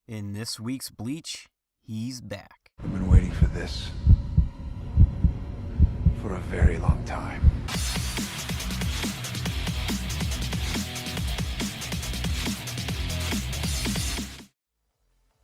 In this week's Bleach, he's back. I've been waiting for this for a very long time.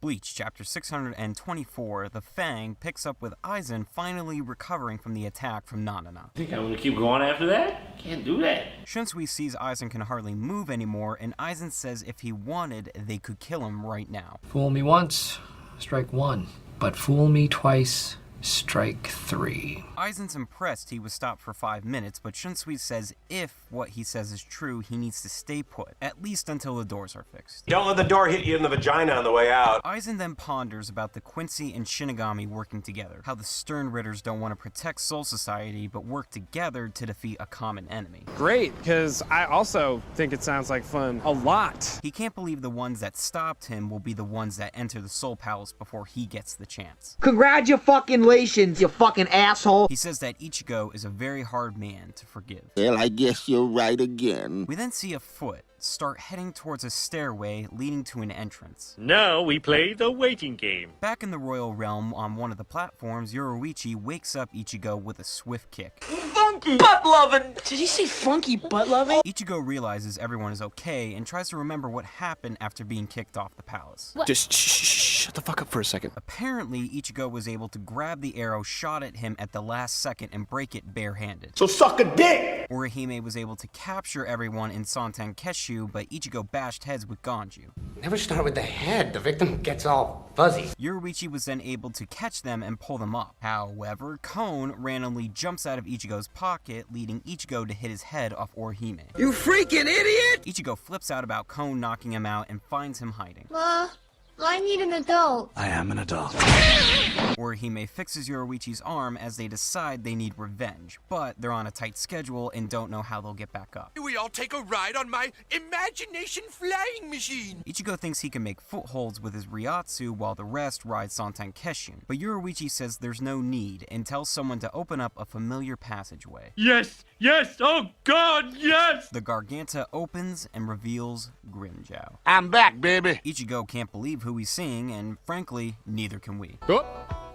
Bleach, chapter 624, the Fang picks up with Aizen finally recovering from the attack from Nanana. Think I'm gonna keep going after that? Can't do that. Shunsui sees Aizen can hardly move anymore, and Aizen says if he wanted, they could kill him right now. Fool me once, strike one. But fool me twice, strike three. Aizen's impressed he was stopped for 5 minutes, but Shunsui says if what he says is true, he needs to stay put, at least until the doors are fixed. Don't let the door hit you in the vagina on the way out. Aizen then ponders about the Quincy and Shinigami working together, how the Stern Ritters don't want to protect Soul Society, but work together to defeat a common enemy. Great, because I also think it sounds like fun a lot. He can't believe the ones that stopped him will be the ones that enter the Soul Palace before he gets the chance. Congratulations, you fucking asshole. He says that Ichigo is a very hard man to forgive. Well, I guess you're right again. We then see a foot start heading towards a stairway leading to an entrance. Now we play the waiting game. Back in the royal realm on one of the platforms, Yoruichi wakes up Ichigo with a swift kick. Funky butt loving. Did he say funky butt loving? Ichigo realizes everyone is okay and tries to remember what happened after being kicked off the palace. What? Just shut the fuck up for a second. Apparently, Ichigo was able to grab the arrow shot at him at the last second and break it barehanded. So suck a dick! Orihime was able to capture everyone in Santan Keshu, but Ichigo bashed heads with Ganju. Never start with the head. The victim gets all fuzzy. Yoruichi was then able to catch them and pull them up. However, Kon randomly jumps out of Ichigo's pocket, leading Ichigo to hit his head off Orihime. You freaking idiot! Ichigo flips out about Kon knocking him out and finds him hiding. I need an adult. I am an adult. Orihime fixes Yoruichi's arm as they decide they need revenge, but they're on a tight schedule and don't know how they'll get back up. We all take a ride on my imagination flying machine. Ichigo thinks he can make footholds with his Ryatsu while the rest ride Santan Keshin, but Yoruichi says there's no need and tells someone to open up a familiar passageway. Yes, oh god, yes! The Garganta opens and reveals Grimmjow. I'm back, baby. Ichigo can't believe who he's seeing, and frankly, neither can we. Oh,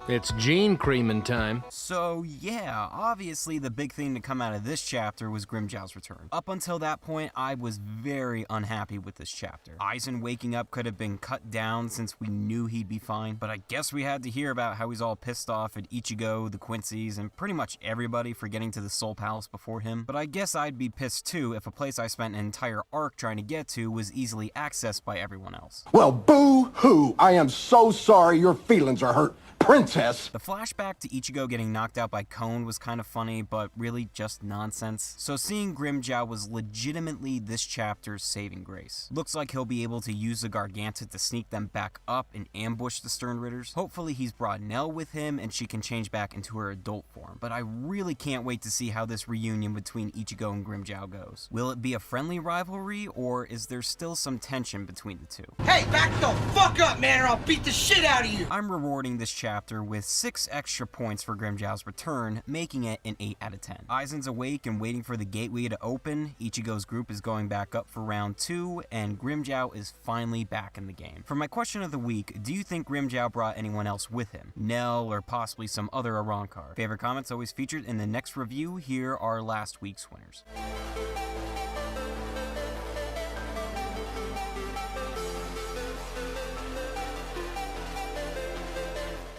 it's Gene creaming time. So yeah, obviously the big thing to come out of this chapter was Grimmjow's return. Up until that point, I was very unhappy with this chapter. Aizen waking up could have been cut down since we knew he'd be fine, but I guess we had to hear about how he's all pissed off at Ichigo, the Quincy's, and pretty much everybody for getting to the Soul Palace before him. But I guess I'd be pissed too if a place I spent an entire arc trying to get to was easily accessed by everyone else. Well, boo-hoo. I am so sorry your feelings are hurt. Princess! The flashback to Ichigo getting knocked out by Kon was kind of funny, but really just nonsense. So seeing Grimmjow was legitimately this chapter's saving grace. Looks like he'll be able to use the Garganta to sneak them back up and ambush the Stern Ritters. Hopefully he's brought Nell with him and she can change back into her adult form. But I really can't wait to see how this reunion between Ichigo and Grimmjow goes. Will it be a friendly rivalry, or is there still some tension between the two? Hey, back the fuck up, man, or I'll beat the shit out of you! I'm rewarding this chapter with 6 extra points for Grimmjow's return, making it an 8 out of 10. Aizen's awake and waiting for the gateway to open, Ichigo's group is going back up for round 2, and Grimmjow is finally back in the game. For my question of the week, do you think Grimmjow brought anyone else with him? Nell, or possibly some other Arrancar? Favorite comments always featured in the next review. Here are last week's winners.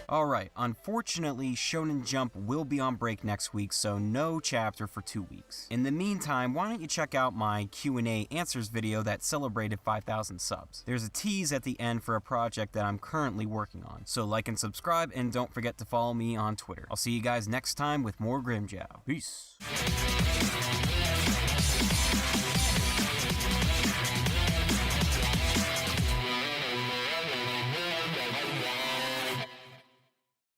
Alright, unfortunately, Shonen Jump will be on break next week, so no chapter for 2 weeks. In the meantime, why don't you check out my Q&A answers video that celebrated 5,000 subs. There's a tease at the end for a project that I'm currently working on, so like and subscribe, and don't forget to follow me on Twitter. I'll see you guys next time with more Grimmjow. Peace!